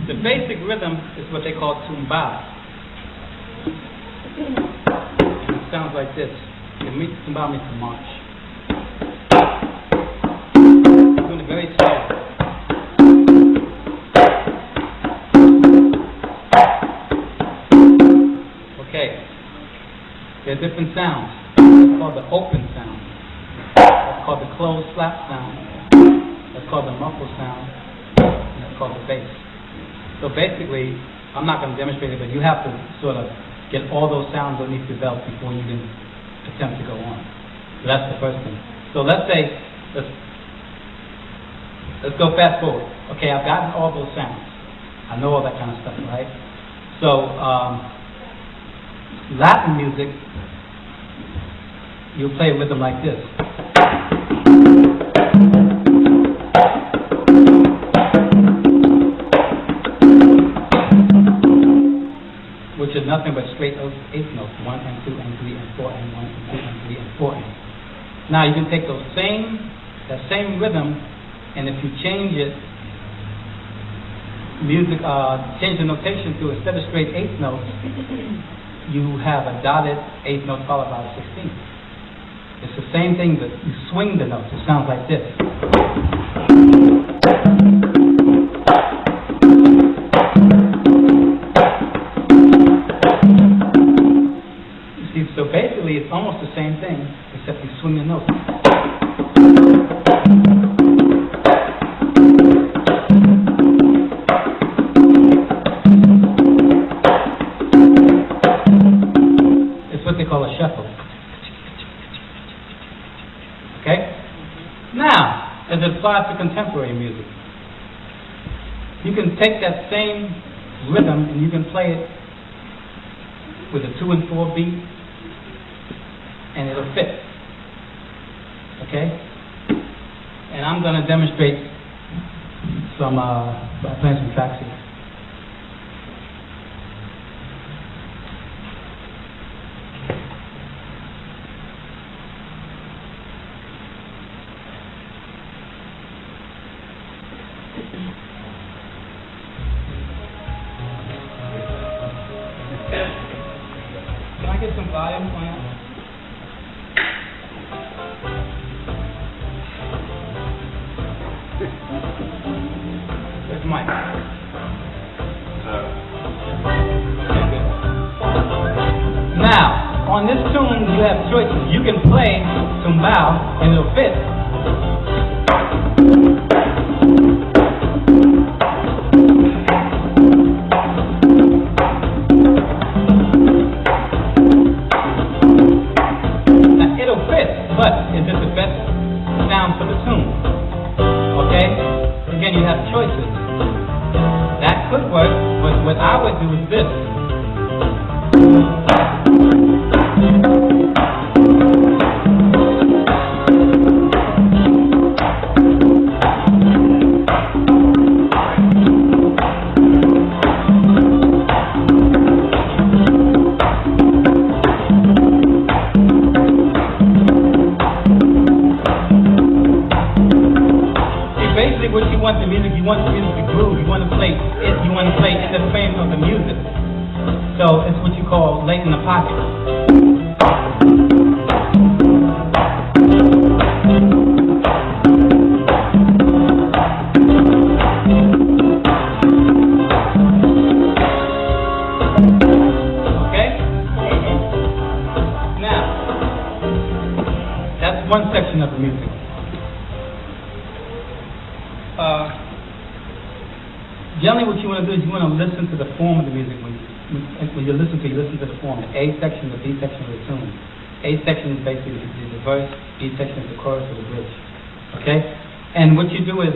The basic rhythm is what they call tumbao. It sounds like this. Tumbao means to march. Doing it very slow. Okay. There are different sounds. That's called the open sound. That's called the closed slap sound. That's called the muffled sound. And that's called the bass. So basically, I'm not going to demonstrate it, but you have to sort of get all those sounds underneath your belt before you can attempt to go on. So that's the first thing. So let's say, let's go fast forward. Okay, I've gotten all those sounds. I know all that kind of stuff, right? So Latin music, you'll play a rhythm like this. Which is nothing but straight eighth notes, 1 and 2 and 3 and 4 and 1 and 2 and 3 and 4 and. Now you can take that same rhythm, and if you change it, change the notation to instead of straight eighth notes, you have a dotted eighth note followed by a 16th. It's the same thing, but you swing the notes. It sounds like this. So basically, it's almost the same thing, except you swing the notes. It's what they call a shuffle. Okay? Now, as it applies to contemporary music, you can take that same rhythm and you can play it with a 2 and 4 beat, and it'll fit. Okay? And I'm going to demonstrate some, playing some tracks here. Can I get some volume on it? Where's Mike? Now, on this tune, you have choices. You can play tumbao, and it'll fit. Now, it'll fit, but is it the best sound for the tune? Okay? Again, you have choices. That could work, but what I would do is this. What you want the music to groove. You want to play it. You want to play in the frame of the music. So it's what you call late in the pocket. Okay. Now that's one section of the music. Generally, what you want to do is you want to listen to the form of the music. When you listen to the form. The A section, the B section of the tune. A section is basically the verse. B section is the chorus or the bridge. Okay? And what you do is,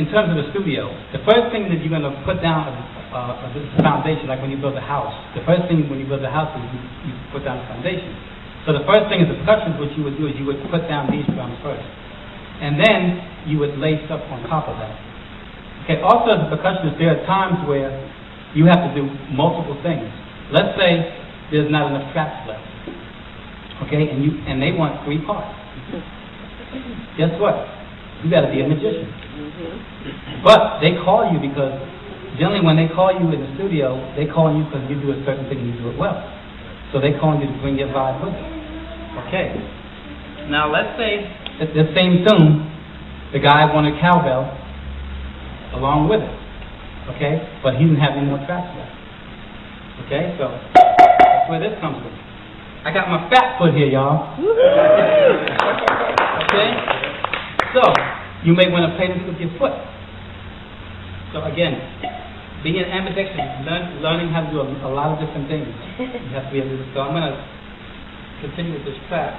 in terms of the studio, the first thing that you're going to put down a foundation, like when you build a house. The first thing when you build a house is you put down a foundation. So the first thing is the percussion. What you would do is you would put down these drums first. And then you would lace up on top of that. Okay, also as a percussionist, there are times where you have to do multiple things. Let's say there's not enough tracks left. Okay, and they want 3 parts. Guess what? You gotta be a magician. But they call you because generally when they call you in the studio, they call you because you do a certain thing and you do it well. So they call you to bring your vibe with it. Okay. Now let's say that the same tune, the guy wanted cowbell along with it. Okay? But he didn't have any more tracks left. Okay? So that's where this comes from. I got my fat foot here, y'all. Okay? So you may want to play this with your foot. So again, being ambidextrous, learning how to do a lot of different things. You have to be able to. So I'm going to continue with this track.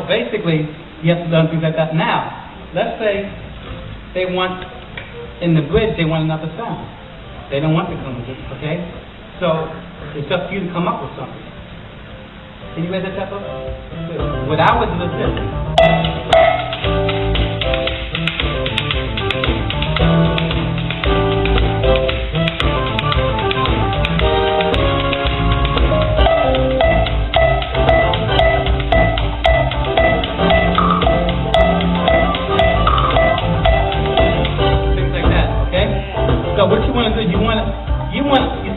Basically, you have to learn things like that. Now, let's say they want, in the bridge, they want another sound. They don't want to come with it, okay? So, it's up to you to come up with something. Can you raise that up? What I would do is this. So what you want to do, you see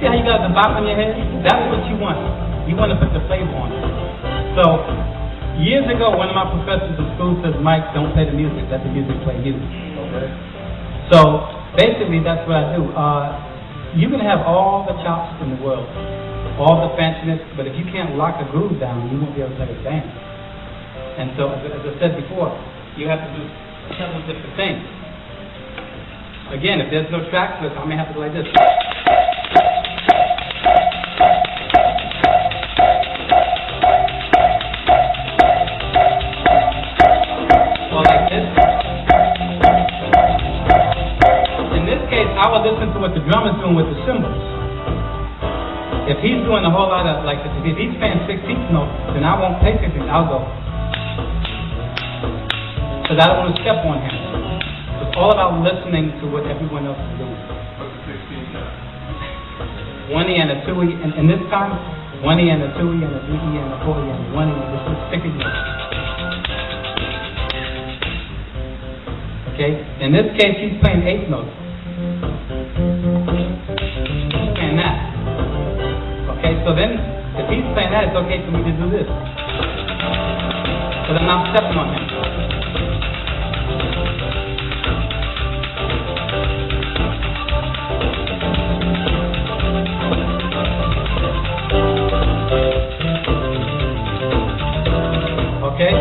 how you got the bop on your head? That's what you want. You want to put the flavor on it. So, years ago, one of my professors in school says, Mike, don't play the music, let the music play you. Okay. So, basically, that's what I do. You can have all the chops in the world, all the fanciness, but if you can't lock a groove down, you won't be able to play a band. And so, as I said before, you have to do several different things. Again, if there's no track list, I may have to go like this. Or like this. In this case, I will listen to what the drummer's doing with the cymbals. If he's doing a whole lot of, like, if he's playing 16th notes, then I won't play 16th, I'll go. Because I don't want to step on him. It's all about listening to what everyone else is doing. One E and a two E, and this time, one E and a two E and a three E and a four E and a one E, and just stick it in. Okay? In this case, he's playing 8th notes. He's playing that. Okay, so then, if he's playing that, it's okay for me to do this. Because I'm not stepping on him. Okay?